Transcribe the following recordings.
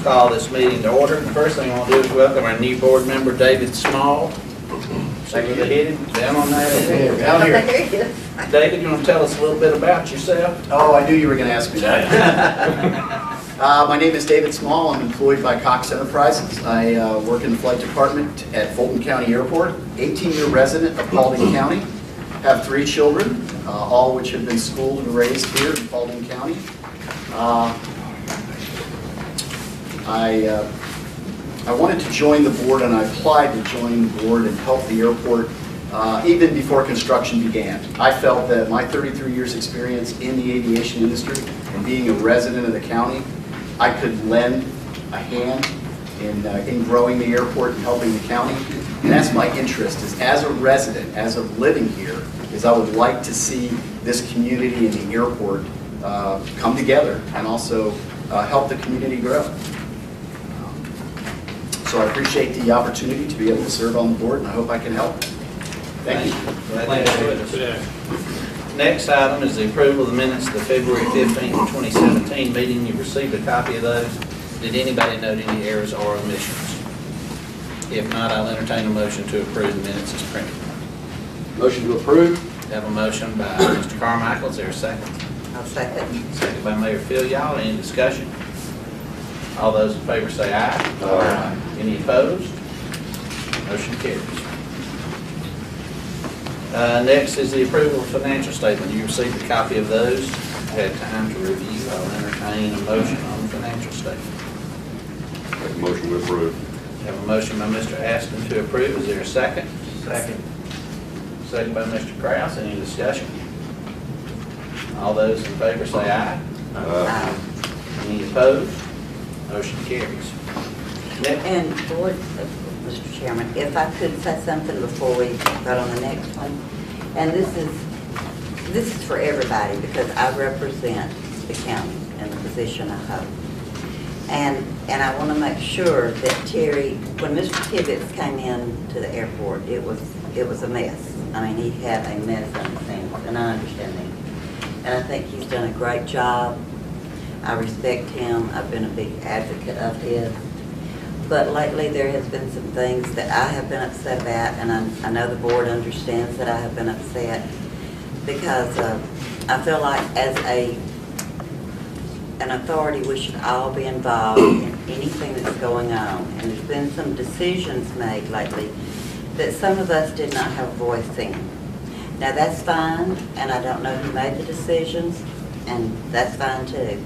Call this meeting to order. The first thing I want to do is welcome our new board member, David Small. See where they hit him? Down on that. Down here. David, you want to tell us a little bit about yourself? Oh, I knew you were going to ask me that. My name is David Small. I'm employed by Cox Enterprises. I work in the flight department at Fulton County Airport. 18-year resident of Paulding County. Have 3 children, all which have been schooled and raised here in Paulding County. I wanted to join the board, and I applied to join the board and help the airport even before construction began. I felt that my 33 years experience in the aviation industry and being a resident of the county, I could lend a hand in growing the airport and helping the county. And that's my interest, is as a resident, as of living here, is I would like to see this community and the airport come together and also help the community grow. So I appreciate the opportunity to be able to serve on the board, and I hope I can help. Thank you. Next item is the approval of the minutes of the February 15th, 2017 meeting. You've received a copy of those. Did anybody note any errors or omissions? If not, I'll entertain a motion to approve the minutes as printed. Motion to approve. Have a motion by Mr. Carmichael. Is there a second? I'll second. Second by Mayor Phil. Y'all, any discussion? All those in favor say aye. Aye. Any opposed? Motion carries. Next is the approval of financial statement. You received a copy of those. Had time to review. I'll entertain a motion on the financial statement. Make a motion to approve. Have a motion by Mr. Aston to approve. Is there a second? Second. Second by Mr. Kraus. Any discussion? All those in favor say aye. Aye. Any opposed? Motion carries. Next. And board, Mr. Chairman, if I could say something before we go on the next one. And this is for everybody, because I represent the county and the position I hold. And I want to make sure that Terry, when Mr. Tibbetts came in to the airport, it was a mess. I mean, he had a mess on his hands, and I understand that. And I think he's done a great job. I respect him. I've been a big advocate of his. But lately there has been some things that I have been upset about, and I know the board understands that I have been upset, because I feel like as an authority we should all be involved in anything that's going on. And there's been some decisions made lately that some of us did not have a voice in. Now that's fine, and I don't know who made the decisions, and that's fine too.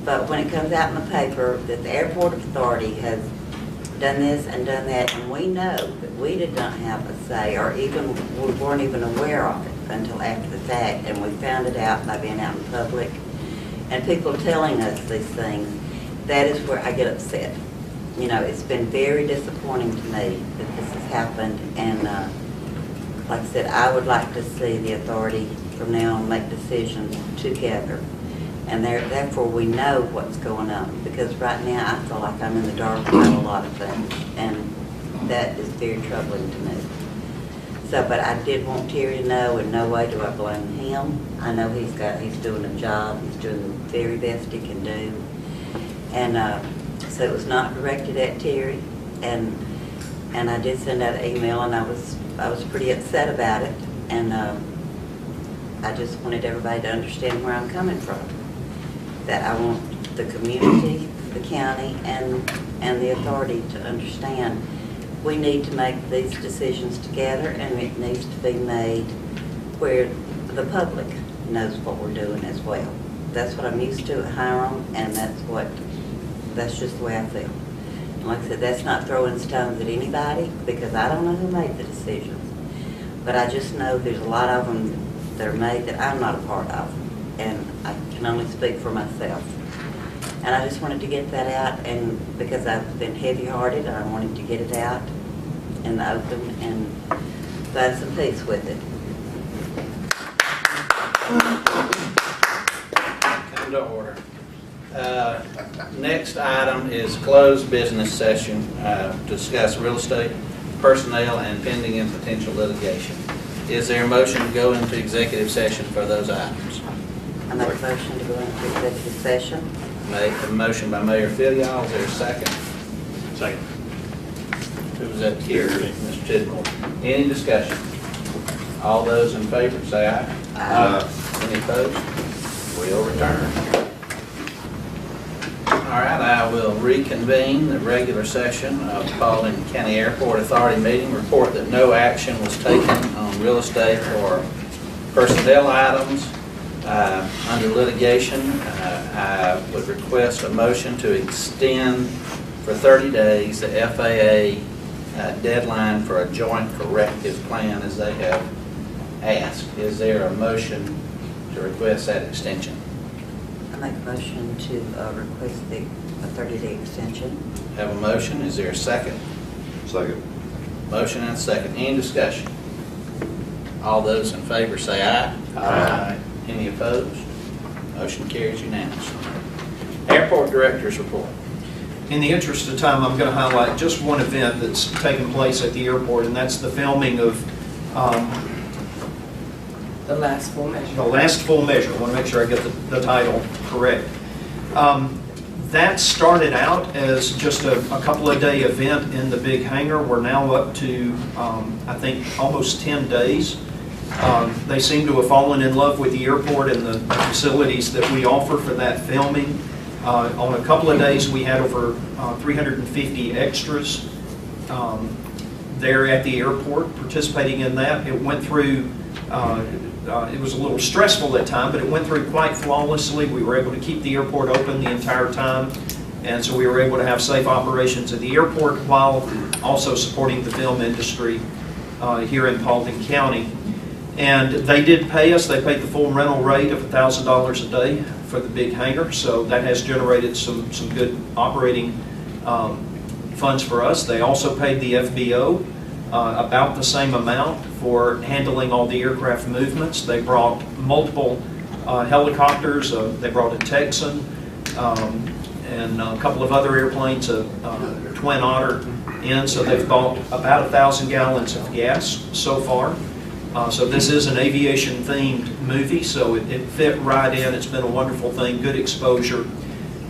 But when it comes out in the paper that the airport authority has done this and done that, and we know that we did not have a say, or even we weren't even aware of it until after the fact, and we found it out by being out in public and people telling us these things, that is where I get upset. You know, it's been very disappointing to me that this has happened, and like I said, I would like to see the authority from now on make decisions together. And therefore we know what's going on, because right now I feel like I'm in the dark about a lot of things, and that is very troubling to me. So, but I did want Terry to know, in no way do I blame him. I know he's doing a job, he's doing the very best he can do. And so it was not directed at Terry, and I did send out an email, and I was pretty upset about it, and I just wanted everybody to understand where I'm coming from. That I want the community, the county, and the authority to understand we need to make these decisions together, and it needs to be made where the public knows what we're doing as well. That's what I'm used to at Hiram, and that's just the way I feel. And like I said, that's not throwing stones at anybody, because I don't know who made the decisions. But I just know there's a lot of them that are made that I'm not a part of. And I can only speak for myself. And I just wanted to get that out, and because I've been heavy-hearted, I wanted to get it out in the open and find some peace with it. Come to order. Next item is closed business session to discuss real estate, personnel, and pending and potential litigation. Is there a motion to go into executive session for those items? I make a motion to go into executive session. A motion by Mayor Fidyall, is there a second? Second. Who was that? Here, Mr. Tidmore. Any discussion? All those in favor, say aye. Aye. Any opposed? We'll return. All right, I will reconvene the regular session of the Paulding County Airport Authority meeting. Report that no action was taken on real estate or personnel items. Under litigation, I would request a motion to extend for 30 days the FAA deadline for a joint corrective plan as they have asked. Is there a motion to request that extension? I make a motion to request a 30-day extension. Have a motion, is there a second? Second. Motion and a second. Any discussion? All those in favor say aye. Aye. Any opposed? Motion carries unanimously. Airport Director's report. In the interest of time, I'm going to highlight just one event that's taken place at the airport, and that's the filming of The last full measure. The Last Full Measure. I want to make sure I get the title correct. That started out as just a couple of day event in the big hangar. We're now up to, I think, almost 10 days. They seem to have fallen in love with the airport and the facilities that we offer for that filming. On a couple of days, we had over 350 extras there at the airport participating in that. It went through, it was a little stressful at times, but it went through quite flawlessly. We were able to keep the airport open the entire time, and so we were able to have safe operations at the airport while also supporting the film industry here in Paulding County. And they did pay us. They paid the full rental rate of $1,000 a day for the big hangar, so that has generated some good operating funds for us. They also paid the FBO about the same amount for handling all the aircraft movements. They brought multiple helicopters. They brought a Texan and a couple of other airplanes, a Twin Otter in, so they've bought about 1,000 gallons of gas so far. So this is an aviation-themed movie, so it fit right in. It's been a wonderful thing, good exposure.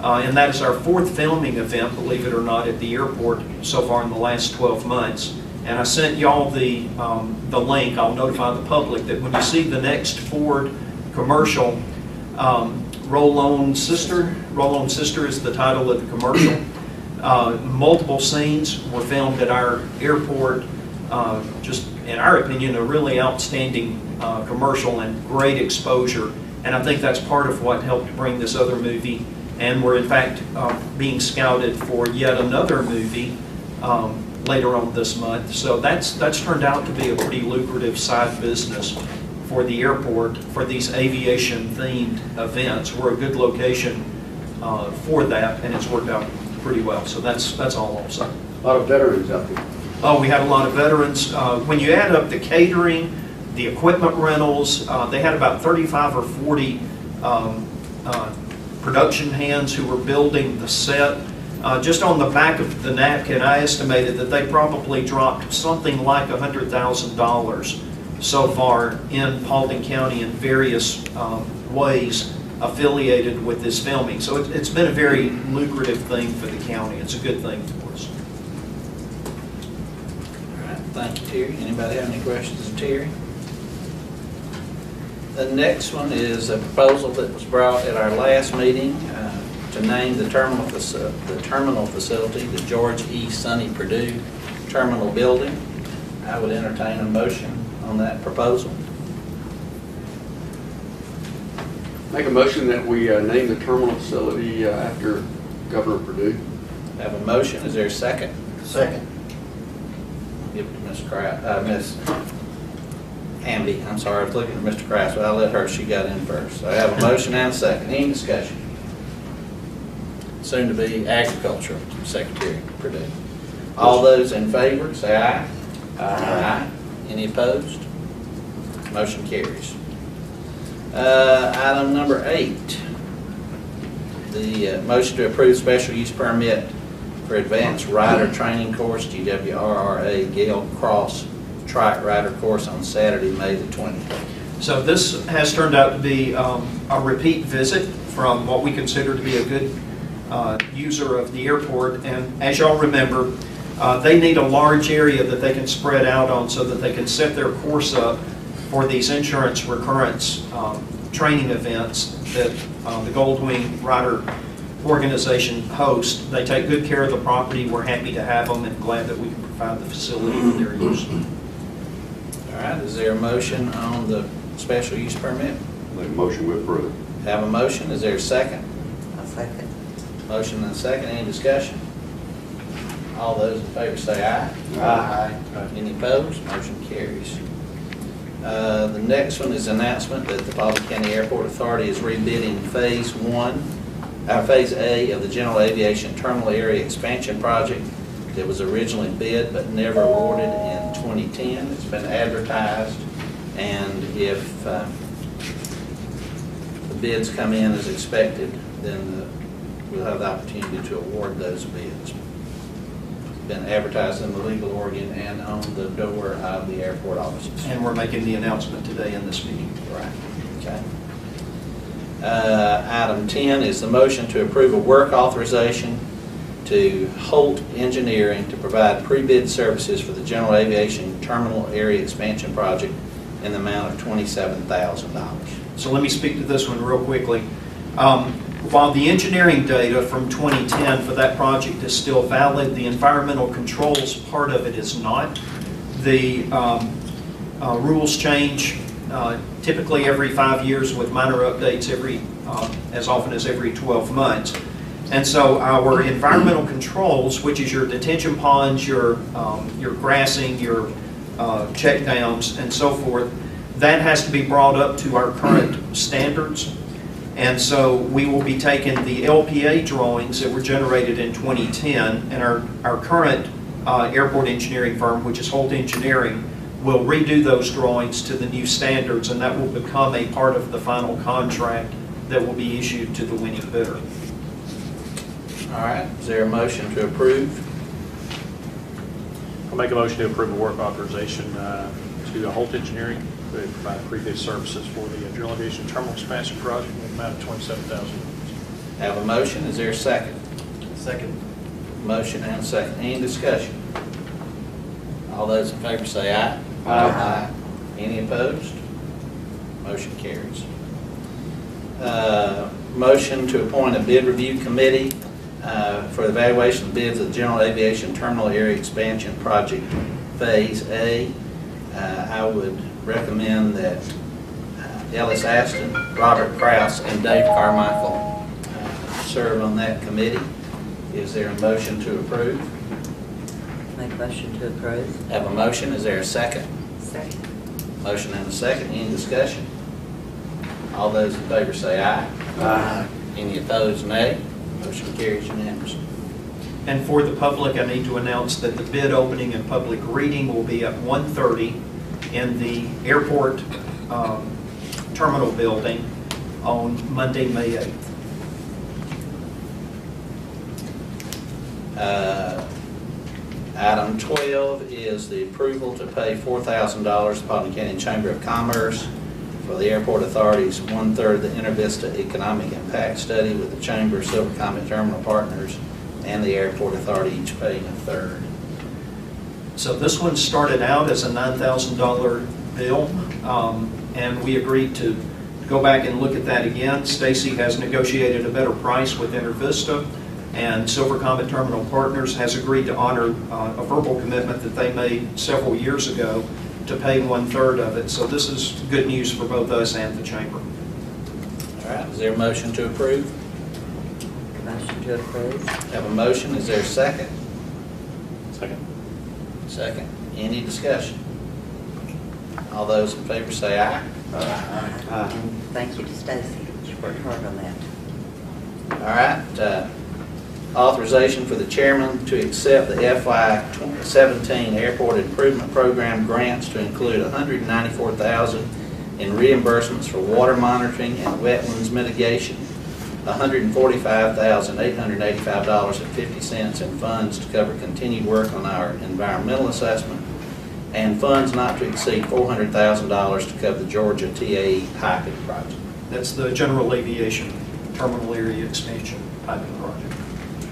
And that is our fourth filming event, believe it or not, at the airport so far in the last 12 months. And I sent y'all the link. I'll notify the public that when you see the next Ford commercial, Roll On Sister is the title of the commercial. Multiple scenes were filmed at our airport. Just in our opinion, a really outstanding commercial and great exposure. And I think that's part of what helped bring this other movie. And we're in fact being scouted for yet another movie later on this month. So that's turned out to be a pretty lucrative side business for the airport for these aviation-themed events. We're a good location for that, and it's worked out pretty well. So that's all I'll say. A lot of veterans out there. Oh, we had a lot of veterans. When you add up the catering, the equipment rentals, they had about 35 or 40 production hands who were building the set. Just on the back of the napkin, I estimated that they probably dropped something like $100,000 so far in Paulding County in various ways affiliated with this filming. So it's been a very lucrative thing for the county. It's a good thing for us. All right, thank you, Terry. Anybody have any questions of Terry? The next one is a proposal that was brought at our last meeting to name the terminal facility, the George E. Sonny Perdue Terminal Building. I would entertain a motion on that proposal. Make a motion that we name the terminal facility after Governor Perdue. Have a motion. Is there a second? Second. Give it to Ms. Hamby. I'm sorry, I was looking at Mr. Kraft, but I'll let her. She got in first. So I have a motion and a second. Any discussion? Soon to be Agriculture Secretary Perdue. All those in favor, say aye. Aye. Any opposed? Motion carries. Item number 8, the motion to approve special use permit for Advanced Rider Training Course, GWRRA Gale Cross Trike Rider Course on Saturday, May the 20th. So this has turned out to be a repeat visit from what we consider to be a good user of the airport. And as y'all remember, they need a large area that they can spread out on so that they can set their course up for these insurance recurrence training events that the Goldwing Rider organization hosts. They take good care of the property. We're happy to have them and glad that we can provide the facility for their use. All right, is there a motion on the special use permit? Make a motion with approve. Have a motion, is there a second? I'll second. Motion and a second, any discussion? All those in favor say aye. Aye. Any opposed? Motion carries. The next one is announcement that the Baldwin County Airport Authority is rebidding Phase A of the General Aviation Terminal Area Expansion Project that was originally bid but never awarded in 2010. It's been advertised, and if the bids come in as expected, then we'll have the opportunity to award those bids. It's been advertised in the Legal Oregon and on the door of the airport offices. And we're making the announcement today in this meeting. Right, okay. Item 10 is the motion to approve a work authorization to Holt Engineering to provide pre-bid services for the General Aviation Terminal Area Expansion Project in the amount of $27,000. So let me speak to this one real quickly. While the engineering data from 2010 for that project is still valid, the environmental controls part of it is not. The rules change typically every 5 years with minor updates as often as every 12 months. And so our environmental controls, which is your detention ponds, your grassing, your check dams, and so forth, that has to be brought up to our current standards. And so we will be taking the LPA drawings that were generated in 2010, and our current airport engineering firm, which is Holt Engineering, will redo those drawings to the new standards, and that will become a part of the final contract that will be issued to the winning bidder. All right, is there a motion to approve? I'll make a motion to approve a work authorization to Holt Engineering to provide pre-bid services for the General Aviation Terminal Expansion Project in the amount of $27,000. Have a motion, is there a second? Second. Motion and a second, any discussion? All those in favor say aye. Aye. Any opposed? Motion carries. Motion to appoint a bid review committee for the evaluation of bids of the General Aviation Terminal Area Expansion Project Phase A. I would recommend that Ellis Aston, Robert Kraus, and Dave Carmichael serve on that committee. Is there a motion to approve? Make a motion to approve. Have a motion, is there a second? Second. Motion and a second, any discussion? All those in favor say aye. Aye. Any opposed, nay. Motion carries unanimously. And for the public, I need to announce that the bid opening and public reading will be at 1:30 in the airport terminal building on Monday, May 8th. Item 12 is the approval to pay $4,000 to Paulding County Chamber of Commerce for the Airport Authority's 1/3 of the Intervista Economic Impact Study, with the Chamber, Silver Comet Terminal Partners, and the Airport Authority each paying 1/3. So this one started out as a $9,000 bill, and we agreed to go back and look at that again. Stacy has negotiated a better price with Intervista, and Silver Comet Terminal Partners has agreed to honor a verbal commitment that they made several years ago to pay 1/3 of it. So this is good news for both us and the Chamber. All right, is there a motion to approve? Motion to approve. Have a motion, is there a second? Second. Second. Any discussion? All those in favor say aye. And thank you to Stacy. She worked hard on that. All right, authorization for the chairman to accept the FY 2017 Airport Improvement Program grants to include $194,000 in reimbursements for water monitoring and wetlands mitigation, $145,885.50 in funds to cover continued work on our environmental assessment, and funds not to exceed $400,000 to cover the Georgia TAE piping project. That's the General Aviation Terminal Area Expansion piping project.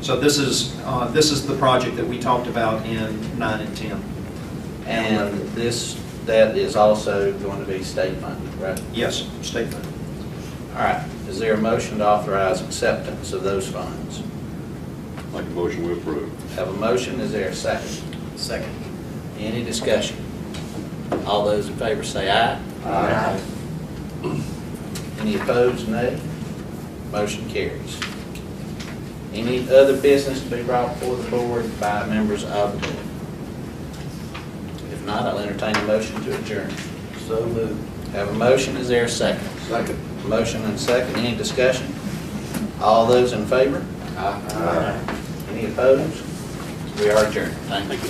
So this is the project that we talked about in 9 and 10. And that is also going to be state funded, right? Yes, state funded. All right, is there a motion to authorize acceptance of those funds? Make a motion we approve. Have a motion, is there a second? Second. Any discussion? All those in favor say aye. Aye. Any opposed, nay? Motion carries. Any other business to be brought before the board by members of the board? If not, I'll entertain a motion to adjourn. So moved. Have a motion, is there a second? Second. Motion and second, any discussion? All those in favor? Aye. Any opposed? We are adjourned. Thank you.